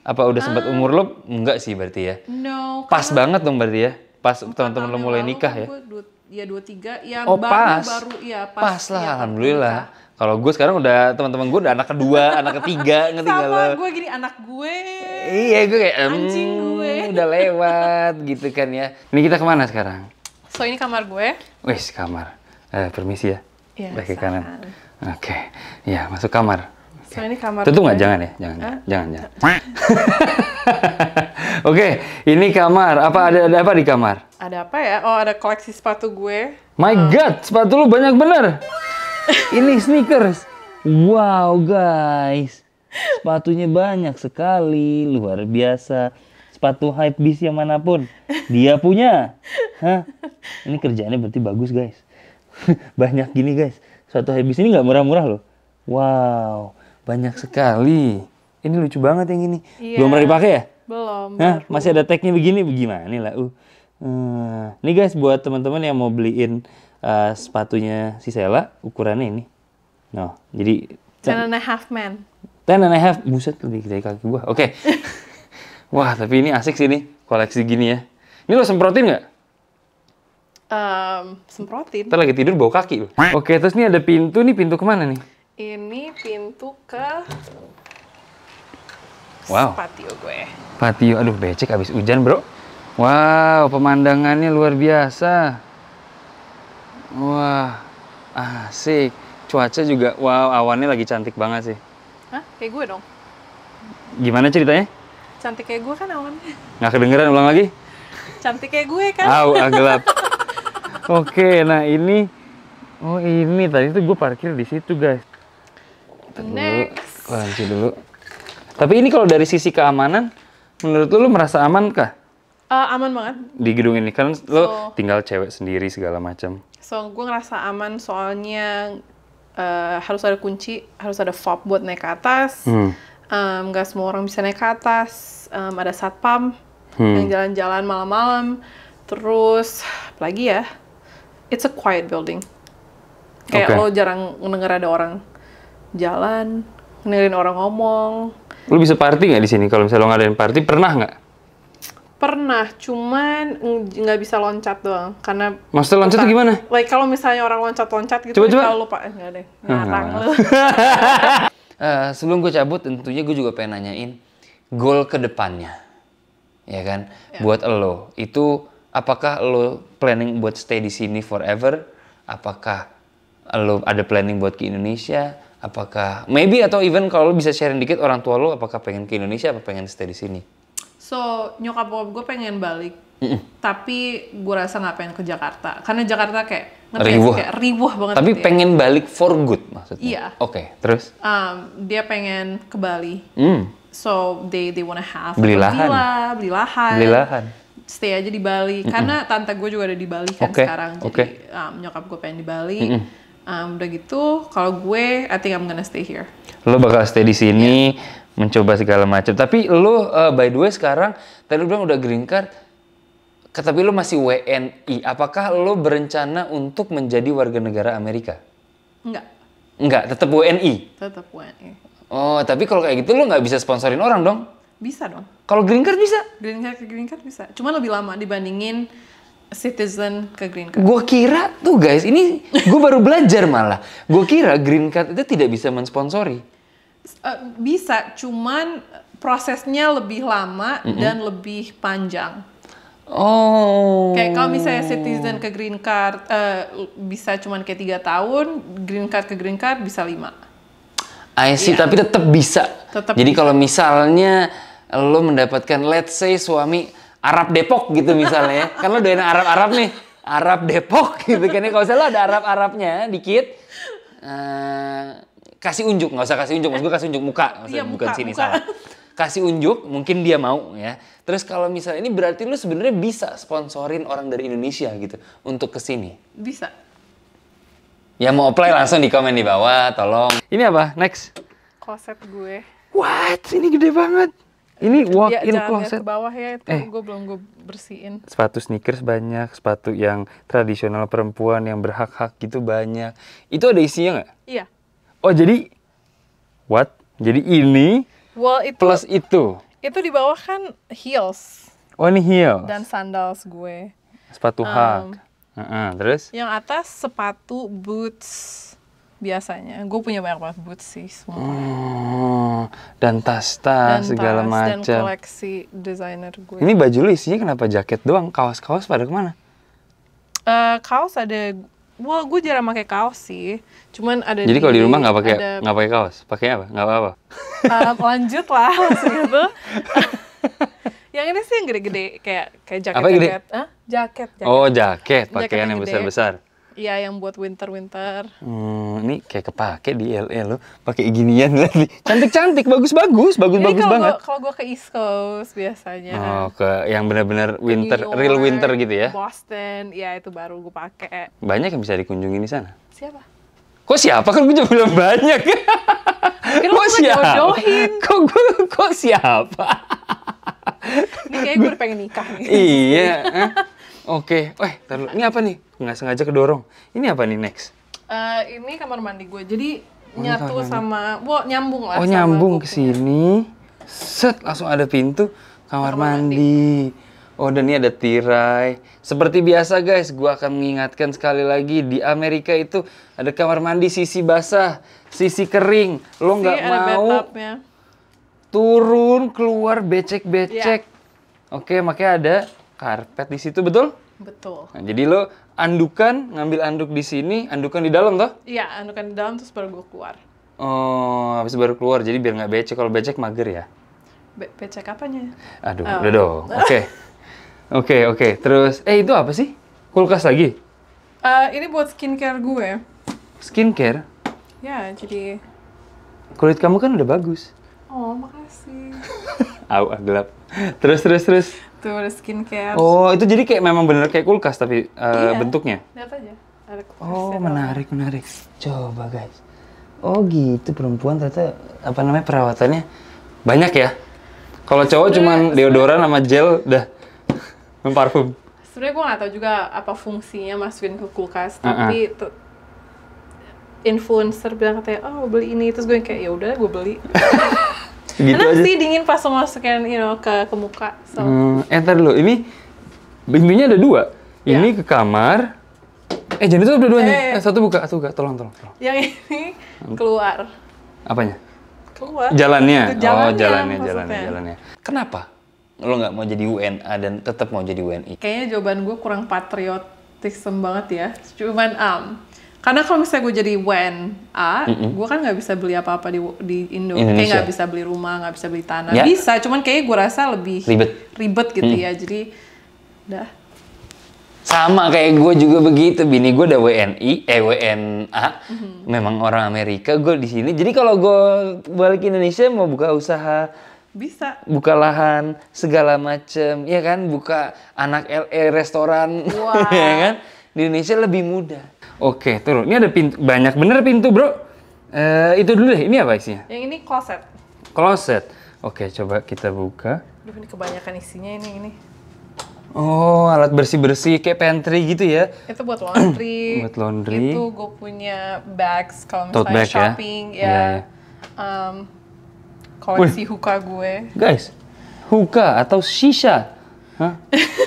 Apa udah sempat umur lo? Enggak sih berarti ya? No. Pas banget dong berarti ya? Pas teman-teman lo mulai nikah ya? Ya 23. Yang Oh pas? baru ya Pas lah, ya, alhamdulillah. Kalau gue sekarang udah teman-teman gue udah anak kedua, anak ketiga, ngerti nggak lo? Sama gue gini, anak gue. Iya, gue kayak Anjing gue. udah lewat gitu kan ya. Ini kita kemana sekarang? So ini kamar gue. Wih, kamar. Permisi ya. Iya, Balik ke silakan. kanan. Oke. Ya, masuk kamar. So ini kamar Tutup nggak? gue. Jangan ya, jangan. Oke, ini kamar. Ada apa di kamar? Ada apa ya? Oh, ada koleksi sepatu gue. My God, sepatu lu banyak bener. Ini sneakers. Wow, guys. Sepatunya banyak sekali, luar biasa. Sepatu hypebeast yang manapun, dia punya. Hah? Ini kerjaannya berarti bagus, guys. Banyak gini, guys. Sepatu hypebeast ini nggak murah-murah loh. Wow, banyak sekali. Ini lucu banget yang ini. Iya. Belum pernah dipakai ya? Belum. Hah? Baru. Masih ada tagnya begini, bagaimana lah. Ini guys buat teman-teman yang mau beliin sepatunya si Sela, ukurannya ini. No, jadi 10.5 man. 10.5, buset lebih dari kaki gua. Oke. Wah, tapi ini asik sih nih, koleksi gini ya. Ini lo semprotin nggak? Semprotin. Ntar lagi tidur bau kaki lo. Oke, terus nih ada pintu nih, pintu kemana nih? Ini pintu ke Wow. patio gue. Patio, aduh becek abis hujan bro. Wow, pemandangannya luar biasa. Wah, asik. Cuaca juga, wow, awannya lagi cantik banget sih. Hah? Kayak gue dong. Gimana ceritanya? Cantik kayak gue kan awannya. Nggak kedengeran, ulang lagi? Cantik kayak gue kan. Gelap. Oke, nah ini, oh ini tadi tuh gue parkir di situ guys. Kita dulu, Next. kunci dulu. Tapi ini kalau dari sisi keamanan, menurut lu merasa aman kah Aman banget. di gedung ini? Kan lo tinggal cewek sendiri segala macam. So, gue ngerasa aman soalnya harus ada kunci, harus ada fob buat naik ke atas. Nggak semua orang bisa naik ke atas. Ada satpam yang jalan-jalan malam-malam. Terus, apalagi ya, it's a quiet building. Kayak lo jarang denger ada orang jalan, dengerin orang ngomong. Lu bisa party nggak di sini? Kalau misalnya lo ngadain party, pernah nggak? Pernah, cuman nggak bisa loncat doang, karena Maksudnya loncat tuh gimana? like kalau misalnya orang loncat-loncat gitu, Coba. kalau lupa nggak deh, ngarang lu. Sebelum gue cabut, tentunya gue juga pengen nanyain goal ke depannya, ya kan? Buat lo, itu apakah lo planning buat stay di sini forever? Apakah lo ada planning buat ke Indonesia? Apakah maybe atau even kalau lo bisa sharing dikit orang tua lo, apakah pengen ke Indonesia apa pengen stay di sini? So nyokap bokap gue pengen balik, tapi gue rasa nggak pengen ke Jakarta, karena Jakarta kayak ngerti nggak sih? Kayak ribuh banget. Tapi gitu ya. pengen balik for good maksudnya? Iya. Oke, terus? Dia pengen ke Bali. So they wanna have Beli a lahan. villa, beli lahan. Beli lahan. Stay aja di Bali. Karena tante gue juga ada di Bali kan sekarang. Jadi nyokap gue pengen di Bali. Udah gitu, kalau gue, I think I'm gonna stay here. Lo bakal stay di sini, mencoba segala macam. Tapi lo, by the way sekarang, tadi lo bilang udah green card, tapi lo masih WNI. Apakah lo berencana untuk menjadi warga negara Amerika? Enggak, Enggak, tetap WNI. tetap WNI. Oh, tapi kalau kayak gitu lo nggak bisa sponsorin orang dong? Bisa dong. Kalau green card bisa? Green card bisa. Cuma lebih lama dibandingin citizen ke green card. Gue kira tuh guys, ini gue baru belajar malah. Gue kira green card itu tidak bisa mensponsori. Bisa, cuman prosesnya lebih lama dan lebih panjang. Oh. Kayak kalau misalnya citizen ke green card bisa cuman kayak 3 tahun, green card ke green card bisa 5. I see, tapi tetap bisa. Tetap Jadi bisa. kalau misalnya lo mendapatkan let's say suami Arab Depok gitu misalnya, kan lo doyan Arab nih, Arab Depok gitu kan ya. Kalau misalnya lo ada Arabnya dikit, kasih unjuk, nggak usah kasih unjuk, maksud gue kasih unjuk muka, maksudnya Iya, bukan muka, sini muka. salah. Kasih unjuk, mungkin dia mau ya. Terus kalau misalnya ini berarti lo sebenarnya bisa sponsorin orang dari Indonesia gitu untuk kesini. Bisa. Ya mau apply langsung di komen di bawah, tolong. Ini apa? Next. Kloset gue. What? Ini gede banget. Ini walk-in Ya, jangan lihat closet. ke bawah ya, itu gue belum bersihin. Sepatu sneakers banyak, sepatu yang tradisional perempuan yang berhak-hak gitu banyak. Itu ada isinya nggak? Iya. Oh jadi, what? Jadi ini Well, itu plus itu. di bawah kan heels Oh ini heels. dan sandals gue. Sepatu hak. Terus? Yang atas sepatu boots biasanya. Gue punya banyak banget boots sih semua. Oh, dan tas-tas segala Dan macam. koleksi desainer gue. Ini baju lu isinya kenapa jaket doang? Kaos-kaos pada kemana? Kaos ada. Wah, gue jarang pakai kaos sih. Cuman ada. Jadi kalau di rumah nggak ada- pakai kaos, pakai apa? Nggak apa-apa. lanjut lah maksudnya tuh. Yang ini sih yang gede-gede kayak jaket. Apa yang gede? Hah? Jaket. Oh jaket, Jaket pakaian yang yang gede. besar-besar. Iya, yang buat winter. Ini kayak kepake di LA lo, pakai ginian lagi. Cantik-cantik, bagus-bagus banget. Kalau gue ke East Coast biasanya. Oh, ke yang benar-benar Ke winter, New real York, winter gitu ya. Boston, ya itu baru gue pakai. Banyak yang bisa dikunjungi di sana. Siapa? Kok siapa? Kan gue juga belum banyak. Kira Kok lu siapa? jodohin. Kok siapa? Ini kayaknya gue udah pengen nikah nih. Iya. Oke. Tar dulu. Ini apa nih? Nggak sengaja kedorong. Ini apa nih next? Ini kamar mandi gue. Jadi nyatu sama, nyambung lah. Oh sama nyambung gue ke punya. sini. Set, langsung ada pintu kamar mandi. Oh, dan ini ada tirai. Seperti biasa guys, gua akan mengingatkan sekali lagi di Amerika itu ada kamar mandi sisi basah, sisi kering. Lo nggak Ada mau bathtubnya. turun keluar becek-becek. Oke, makanya ada karpet di situ, betul? Betul. Nah, jadi lo andukan, ngambil anduk di sini, andukan di dalam toh? Iya, andukan di dalam terus baru gue keluar. Oh, habis baru keluar. Jadi biar nggak becek. Kalau becek mager ya. Becek apanya? Aduh, udah dong. Oke. Terus, itu apa sih? Kulkas lagi? Ini buat skincare gue. Skincare? Ya, jadi... Kulit kamu kan udah bagus. Oh, makasih. Gelap. Terus. Tuh, ada skincare. Oh, itu jadi kayak memang bener kayak kulkas tapi Iya. bentuknya? Lihat aja. Ada Oh, kulkasnya. menarik. Coba guys. Oh gitu, perempuan ternyata perawatannya banyak ya? Kalau cowok cuman deodoran sama gel, udah. Parfum. Sebenarnya gue nggak tahu juga apa fungsinya masukin ke kulkas, tapi influencer bilang katanya, oh beli ini, terus gue kayak ya udah gue beli. Gitu Enak aja. sih dingin pas lo masukin, ke muka. So, Ntar dulu, ini pintunya ada dua. Ini ke kamar. Jangan itu dua-duanya. Satu buka. Tolong. yang ini keluar. Apanya? Keluar. Jalannya. Itu jalannya. maksudnya. Kenapa lo nggak mau jadi WNA dan tetap mau jadi WNI? Kayaknya jawaban gue kurang patriotism banget ya. Cuman, karena kalau misalnya gue jadi WNA, gue kan nggak bisa beli apa-apa di Indo. Kayak Indonesia. nggak bisa beli rumah, nggak bisa beli tanah. Ya. Bisa, cuman kayaknya gue rasa lebih Ribet. gitu ya. Jadi, udah. Sama kayak gue juga begitu. Bini gue udah WNA. Memang orang Amerika, gue di sini. Jadi kalau gue balik ke Indonesia mau buka usaha, Bisa. buka lahan, segala macem, ya kan? Buka anak LA restoran, Wah. ya kan? Di Indonesia lebih mudah. Oke, turun. Ini ada pintu, banyak bener pintu, bro. Itu dulu deh, ini apa isinya? Yang ini closet. Closet. Oke, coba kita buka. Duh, ini kebanyakan isinya ini. Oh, alat bersih-bersih kayak pantry gitu ya. Itu buat laundry. Buat laundry. Itu gue punya bags kalau Tote misalnya bag ya? shopping. Iya. Koleksi hookah gue. Guys, hookah atau shisha. Hah?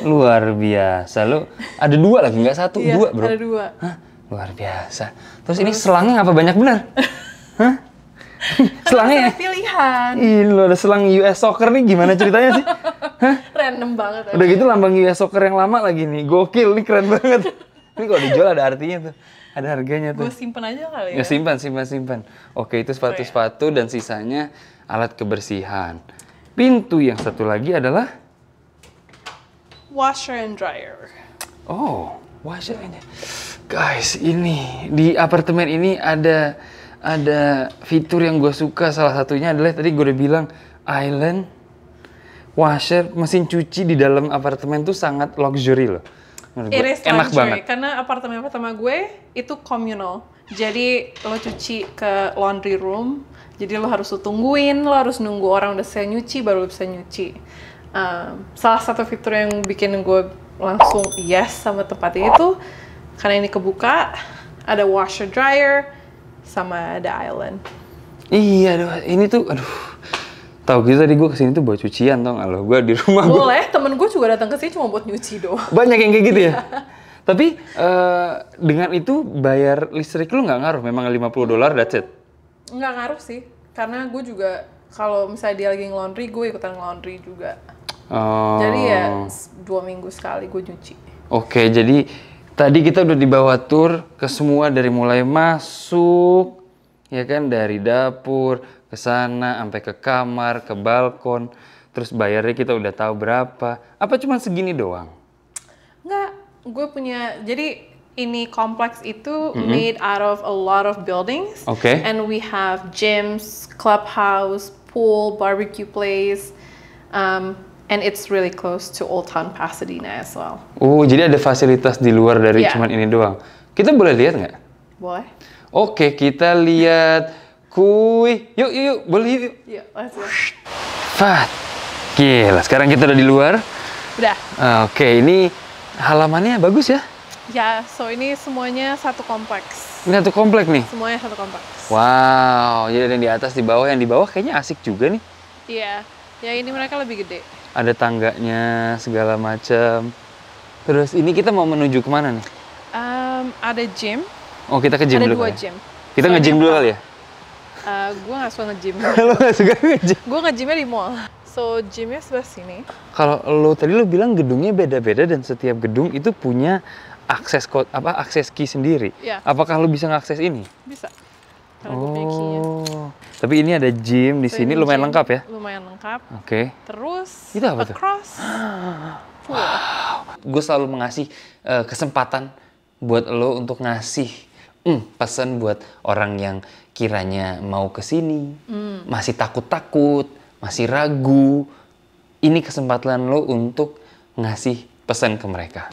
Luar biasa. Lo ada dua lagi, nggak satu, Iya, dua, bro. ada dua. Hah? Luar biasa. Terus ini selangnya apa banyak benar? Hah? Selangnya ya? Pilihan. Ini lo ada selang US Soccer nih, gimana ceritanya sih? Hah? Random banget. Udah gitu lambang US Soccer yang lama lagi nih. Gokil, nih keren banget. Ini kalau dijual ada artinya tuh. Ada harganya tuh. Gue simpen aja kali ya. Ya simpan. Oke, itu sepatu-sepatu dan sisanya alat kebersihan. Pintu yang satu lagi adalah Washer and dryer. oh, washer ini. Guys, ini di apartemen ini ada fitur yang gue suka. Salah satunya adalah tadi gue udah bilang island washer, mesin cuci di dalam apartemen tuh sangat luxury loh. Menurut It gue. is Enak luxury, banget. karena apartemen pertama gue itu communal. Jadi lo cuci ke laundry room, jadi lo harus tungguin, lo harus nunggu orang udah selesai nyuci baru lo bisa nyuci. Salah satu fitur yang bikin gue langsung yes sama tempat itu karena ini kebuka, ada washer dryer sama ada island. Iya, aduh, ini tuh, aduh. Tahu gitu tadi gue kesini tuh buat cucian, tau gak lo? Gue di rumah gue. Boleh, temen gue juga datang ke sini cuma buat nyuci doang. Banyak yang kayak gitu ya? Tapi dengan itu bayar listrik lu nggak ngaruh? Memang $50, that's it? Nggak ngaruh sih, karena gue juga kalau misalnya dia lagi nge-laundry, gue ikutan nge-laundry juga. Oh. Jadi ya 2 minggu sekali gue nyuci. Oke, jadi tadi kita udah dibawa tour ke semua dari mulai masuk, ya kan, dari dapur ke sana sampai ke kamar, ke balkon, terus bayarnya kita udah tahu berapa. Apa cuma segini doang? Nggak, gue punya, jadi ini kompleks itu made out of a lot of buildings. Oke. And we have gyms, clubhouse, pool, barbecue place. And it's really close to Old Town Pasadena as well. Oh, jadi ada fasilitas di luar dari Iya. cuman ini doang. Kita boleh lihat nggak? Boleh? Oke, kita lihat kuih. Yuk, boleh yuk. Iya, let's go. Fat. Gila, sekarang kita udah di luar. Udah. Oke, ini halamannya bagus ya? Ya, so ini semuanya satu kompleks. Ini satu komplek nih. Semuanya satu kompleks. Wow, jadi ada yang di atas, di bawah. Yang di bawah kayaknya asik juga nih. Iya, ya ini mereka lebih gede. Ada tangganya, segala macam. Terus ini kita mau menuju kemana nih? Ada gym. Oh, kita ke gym Ada dulu 2 kali ya? gym. Kita So, nge-gym ini dulu yang kali ya? Gue nggak suka nge-gym. Lo nggak suka nge-gym? Gue nge-gymnya di mall. So, gymnya sebelah sini. Kalau tadi lo bilang gedungnya beda-beda dan setiap gedung itu punya akses key sendiri. Iya. Apakah lo bisa ngakses ini? Bisa. Karena gue punya key-nya. Oh. Tapi ini ada gym di So, sini ini lumayan gym, lengkap ya? Lumayan lengkap. Oke. Terus, Itu apa tuh? across. Pool. Gue selalu mengasih kesempatan buat lo untuk ngasih pesan buat orang yang kiranya mau kesini, masih takut-takut, masih ragu. Ini kesempatan lo untuk ngasih pesan ke mereka.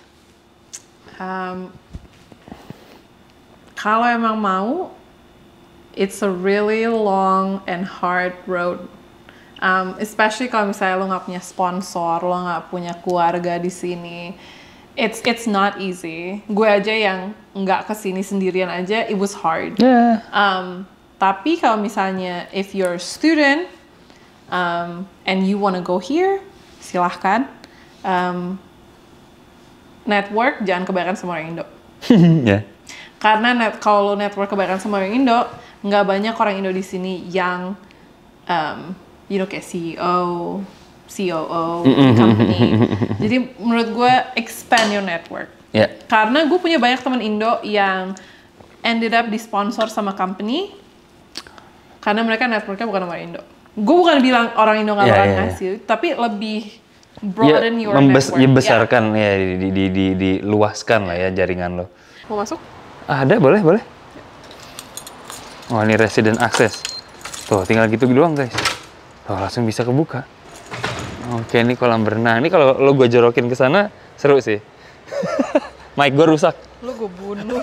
Kalau emang mau, it's a really long and hard road. Especially kalau misalnya lo nggak punya sponsor, lo nggak punya keluarga di sini. It's not easy. Gue aja yang nggak kesini sendirian aja, it was hard. Yeah. Tapi kalau misalnya if you're a student and you wanna go here, silahkan. Network jangan kebanyakan sama orang Indo. Ya. Karena kalau lo network kebanyakan sama orang Indo, nggak banyak orang Indo di sini yang kayak CEO, COO company. Jadi menurut gue expand your network. Ya. Karena gue punya banyak teman Indo yang ended up disponsor sama company karena mereka networknya bukan orang Indo. Gue bukan bilang orang Indo nggak Ya, bakal ya, ya. ngasih, tapi lebih broaden your network. Membesarkan ya, diluaskan lah ya jaringan lo. Mau masuk? Ada, boleh. Oh, ini resident access. Tuh, tinggal gitu doang guys. Tuh, langsung bisa kebuka. Oke, ini kolam berenang. Ini kalau lo gue jorokin ke sana seru sih. Mic gue rusak. Lu gue bunuh.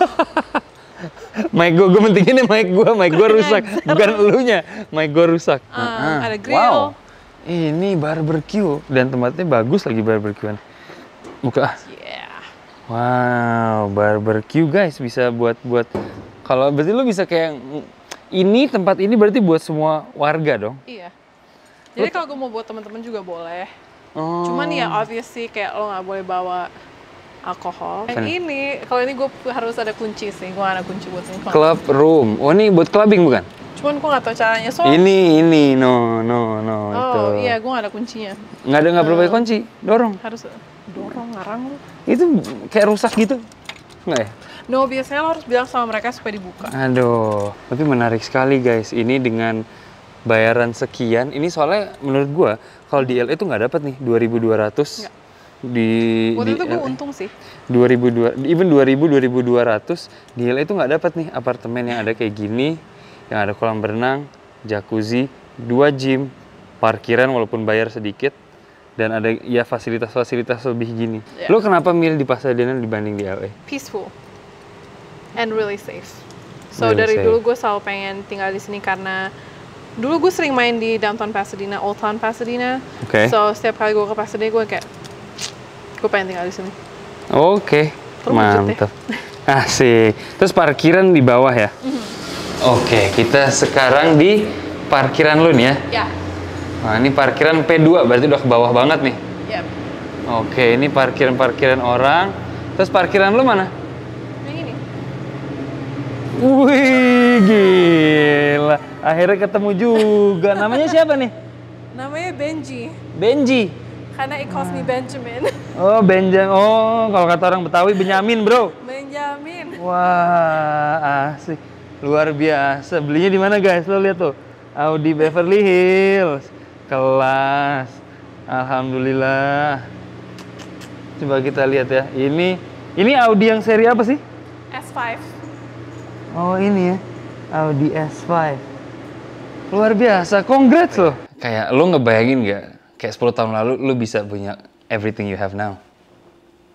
Mic gue mentingin mic gue rusak, bukan elunya. Mic gue rusak. Ada grill. Wow. Ini barbecue dan tempatnya bagus lagi barbekyuan. Buka. Yeah. Wow, barbecue guys, bisa buat kalau berarti lo bisa kayak ini tempat ini berarti buat semua warga dong. Iya. Jadi kalau gue mau buat teman-teman juga boleh. Oh. Cuman ya obviously kayak lo nggak boleh bawa alkohol. Dan ini kalau ini gue harus ada kunci sih. Gue ada kunci buat ini. Club room. Oh, ini buat clubbing bukan? Cuman gue nggak tahu caranya. So. Ini no itu. Oh iya, gue nggak ada kuncinya. Nggak perlu pakai kunci, dorong. Harus dorong, ngarang lu. Itu kayak rusak gitu. Nggak ya? No, biasanya lo harus bilang sama mereka supaya dibuka. Aduh, tapi menarik sekali guys. Ini dengan bayaran sekian. Ini soalnya menurut gua kalau di LA itu nggak dapat nih 2.200 di Waktu itu gue LA. untung sih. 2002 even 2.200 di LA itu nggak dapat nih apartemen yang ada kayak gini, yang ada kolam berenang, jacuzzi, 2 gym, parkiran walaupun bayar sedikit, dan ada ya fasilitas-fasilitas lebih gini. Yeah. Lo kenapa milih di Pasadena dibanding di LA? Peaceful and really safe. So Really dari safe. dulu gue selalu pengen tinggal di sini karena dulu gue sering main di downtown Pasadena, Old Town Pasadena. Oke. So setiap kali gue ke Pasadena gue kayak gue pengen tinggal di sini. Oke, Terwujud mantap. Asik. Terus parkiran di bawah ya? Oke, kita sekarang di parkiran lu nih ya. Ya. Nah, ini parkiran P2, berarti udah ke bawah banget nih. Yep. Oke, ini parkiran-parkiran orang. Terus parkiran lu mana? Yang ini. Wih, gila. Akhirnya ketemu juga. Namanya siapa nih? Namanya Benji. Benji. Karena it calls me Benjamin. Oh, Benjamin. Oh, kalau kata orang Betawi, Benyamin, bro. Benjamin. Wah, asik. Luar biasa. Belinya di mana, guys? Lo lihat tuh. Audi Beverly Hills. Kelas. Alhamdulillah. Coba kita lihat ya. Ini Audi yang seri apa sih? S5. Oh, ini ya. Audi S5. Luar biasa. Congrats loh. Kayak lo ngebayangin nggak? Kayak 10 tahun lalu lo bisa punya everything you have now.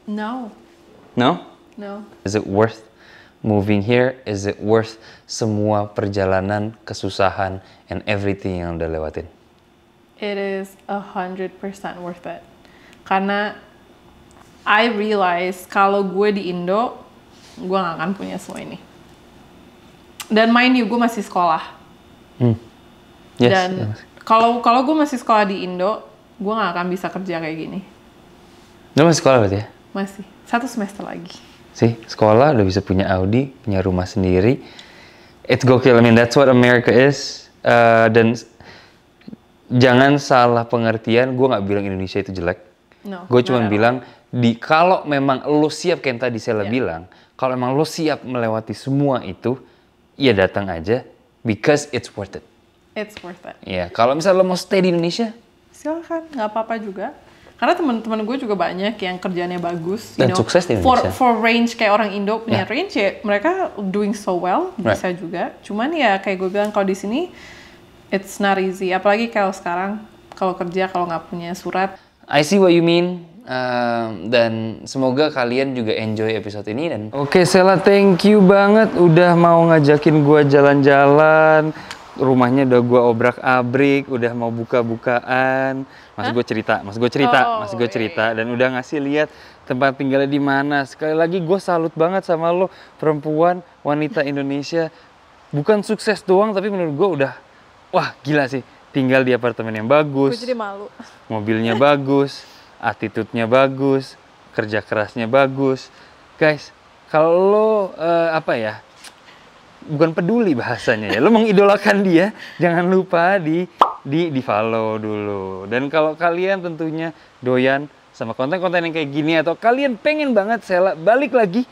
No. No? No. Is it worth moving here? Is it worth semua perjalanan, kesusahan, and everything yang udah lewatin? It is 100% worth it. Karena I realize kalau gue di Indo, gue gak akan punya semua ini. Dan mind you, gue masih sekolah. Yes. Dan yes. kalau gue masih sekolah di Indo, gue gak akan bisa kerja kayak gini. Lo masih sekolah berarti ya? Masih. 1 semester lagi. Sih, sekolah udah bisa punya Audi, punya rumah sendiri. It's gokil. I mean, that's what America is. Dan jangan salah pengertian, gue nggak bilang Indonesia itu jelek. No, Gue cuma not at all. bilang, kalau memang lo siap, kayak yang tadi Sela bilang, kalau memang lo siap melewati semua itu, ya datang aja, because it's worth it. It's worth it. Ya, kalau misalnya lo mau stay di Indonesia, Silakan, nggak apa-apa juga. Karena teman-teman gue juga banyak yang kerjanya bagus, Dan sukses di Indonesia. For range kayak orang Indo punya range ya, mereka doing so well, bisa juga. Cuman ya kayak gue bilang kalau di sini it's not easy. Apalagi kalau sekarang kalau kerja kalau nggak punya surat. I see what you mean. Dan semoga kalian juga enjoy episode ini. Dan Oke, Sela, thank you banget udah mau ngajakin gua jalan-jalan. Rumahnya udah gua obrak-abrik, udah mau buka-bukaan. Mas gue cerita, dan udah ngasih lihat tempat tinggalnya di mana. Sekali lagi gue salut banget sama lo, perempuan, wanita Indonesia. Bukan sukses doang, tapi menurut gue udah, wah gila sih. Tinggal di apartemen yang bagus, Gue jadi malu. mobilnya bagus, attitude-nya bagus, kerja kerasnya bagus. Guys, kalau lo bukan peduli bahasanya ya, lo mengidolakan dia, jangan lupa di follow dulu. Dan kalau kalian tentunya doyan sama konten-konten yang kayak gini, atau kalian pengen banget Sela balik lagi,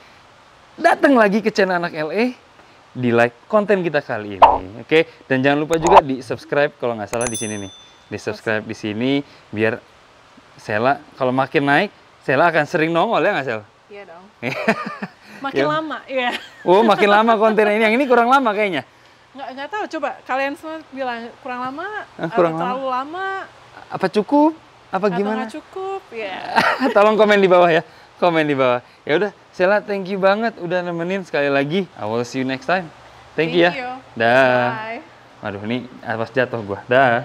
datang lagi ke channel Anak LA, di like konten kita kali ini, oke? Dan jangan lupa juga di subscribe kalau nggak salah di sini nih, di subscribe di sini biar Sela kalau makin naik, Sela akan sering nongol ya nggak Sel? Iya dong. Makin lama, ya. Oh, makin lama konten ini, yang ini kurang lama kayaknya. Nggak tahu, coba kalian semua bilang kurang lama, kurang atau terlalu lama, Apa cukup? Apa atau gimana? nggak cukup, ya. Tolong komen di bawah ya. Komen di bawah. Ya udah, Sela, thank you banget udah nemenin sekali lagi. I will see you next time. Thank you ya. you. Dah. Bye. Waduh, ini awas jatuh gua. Dah.